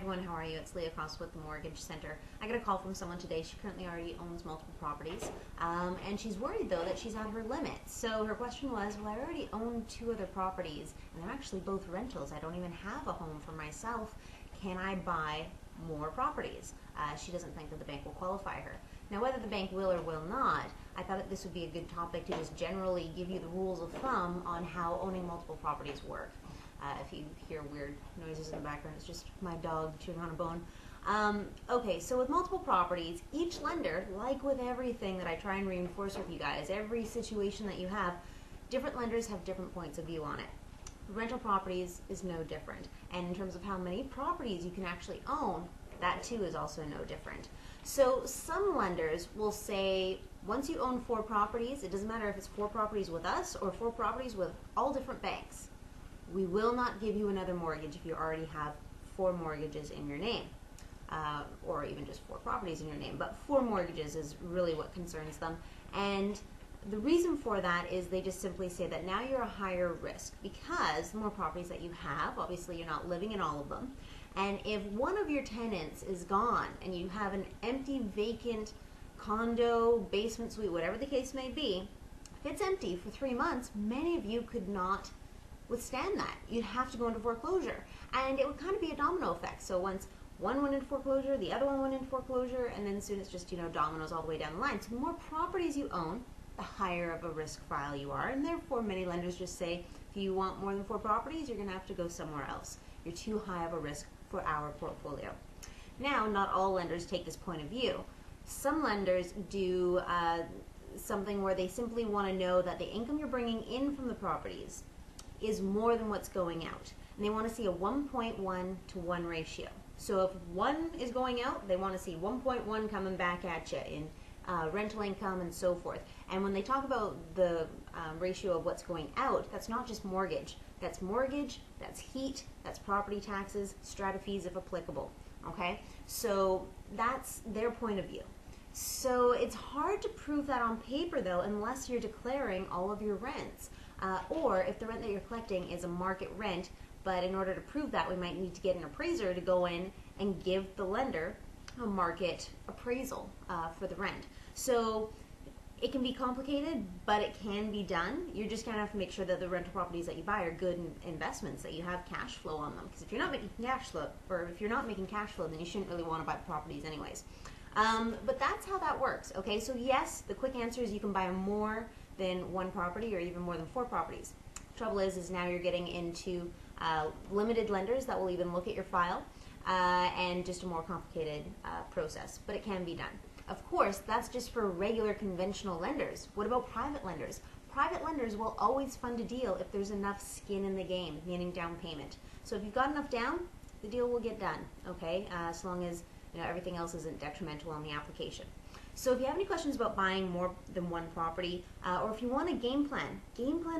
everyone, how are you? It's Leah Coss with the Mortgage Center. I got a call from someone today. She currently already owns multiple properties, and she's worried though that she's at her limit. So her question was, well, I already own 2 other properties, and they're actually both rentals. I don't even have a home for myself. Can I buy more properties? She doesn't think that the bank will qualify her. Now, whether the bank will or will not, I thought that this would be a good topic to just generally give you the rules of thumb on how owning multiple properties work. If you hear weird noises in the background, it's just my dog chewing on a bone. Okay, so with multiple properties, each lender, like with everything that I try and reinforce with you guys, every situation that you have, different lenders have different points of view on it. Rental properties is no different. And in terms of how many properties you can actually own, that too is also no different. So some lenders will say, once you own 4 properties, it doesn't matter if it's 4 properties with us or 4 properties with all different banks. We will not give you another mortgage if you already have 4 mortgages in your name, or even just 4 properties in your name. But 4 mortgages is really what concerns them. And the reason for that is they just simply say that now you're a higher risk because the more properties that you have, obviously you're not living in all of them. And if one of your tenants is gone and you have an empty, vacant condo, basement suite, whatever the case may be, if it's empty for 3 months, many of you could not withstand that. You'd have to go into foreclosure. And it would kind of be a domino effect. So once one went into foreclosure, the other one went into foreclosure, and then soon it's just, dominoes all the way down the line. So the more properties you own, the higher of a risk file you are. And therefore, many lenders just say, if you want more than 4 properties, you're going to have to go somewhere else. You're too high of a risk for our portfolio. Now, not all lenders take this point of view. Some lenders do something where they simply want to know that the income you're bringing in from the properties is more than what's going out. And they want to see a 1.1 to 1 ratio. So if 1 is going out, they want to see 1.1 coming back at you in rental income and so forth. And when they talk about the ratio of what's going out, that's not just mortgage. That's mortgage, that's heat, that's property taxes, strata fees if applicable. Okay? So that's their point of view. So it's hard to prove that on paper though unless you're declaring all of your rents. Or if the rent that you're collecting is a market rent, but in order to prove that, we might need to get an appraiser to go in and give the lender a market appraisal for the rent. So it can be complicated, but it can be done. You're just going to have to make sure that the rental properties that you buy are good investments, that you have cash flow on them. Because if you're not making cash flow, then you shouldn't really want to buy properties anyways. But that's how that works, okay? So yes, the quick answer is you can buy more than 1 property or even more than 4 properties. Trouble is now you're getting into limited lenders that will even look at your file and just a more complicated process, but it can be done. Of course, that's just for regular conventional lenders. What about private lenders? Private lenders will always fund a deal if there's enough skin in the game, meaning down payment. So if you've got enough down, the deal will get done, okay? As long as everything else isn't detrimental on the application. So if you have any questions about buying more than 1 property, or if you want a game plan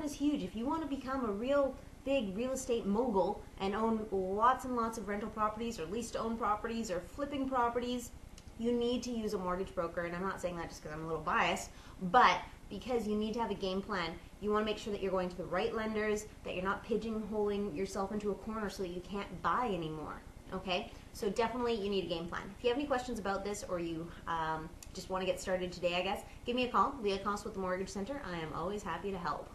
is huge. If you want to become a real big real estate mogul and own lots and lots of rental properties or lease-to-own properties or flipping properties, you need to use a mortgage broker. And I'm not saying that just because I'm a little biased, but because you need to have a game plan. You want to make sure that you're going to the right lenders, that you're not pigeonholing yourself into a corner so that you can't buy anymore. Okay, so definitely you need a game plan. If you have any questions about this, or you just want to get started today, I guess, give me a call. Leah Coss with the Mortgage Center. I am always happy to help.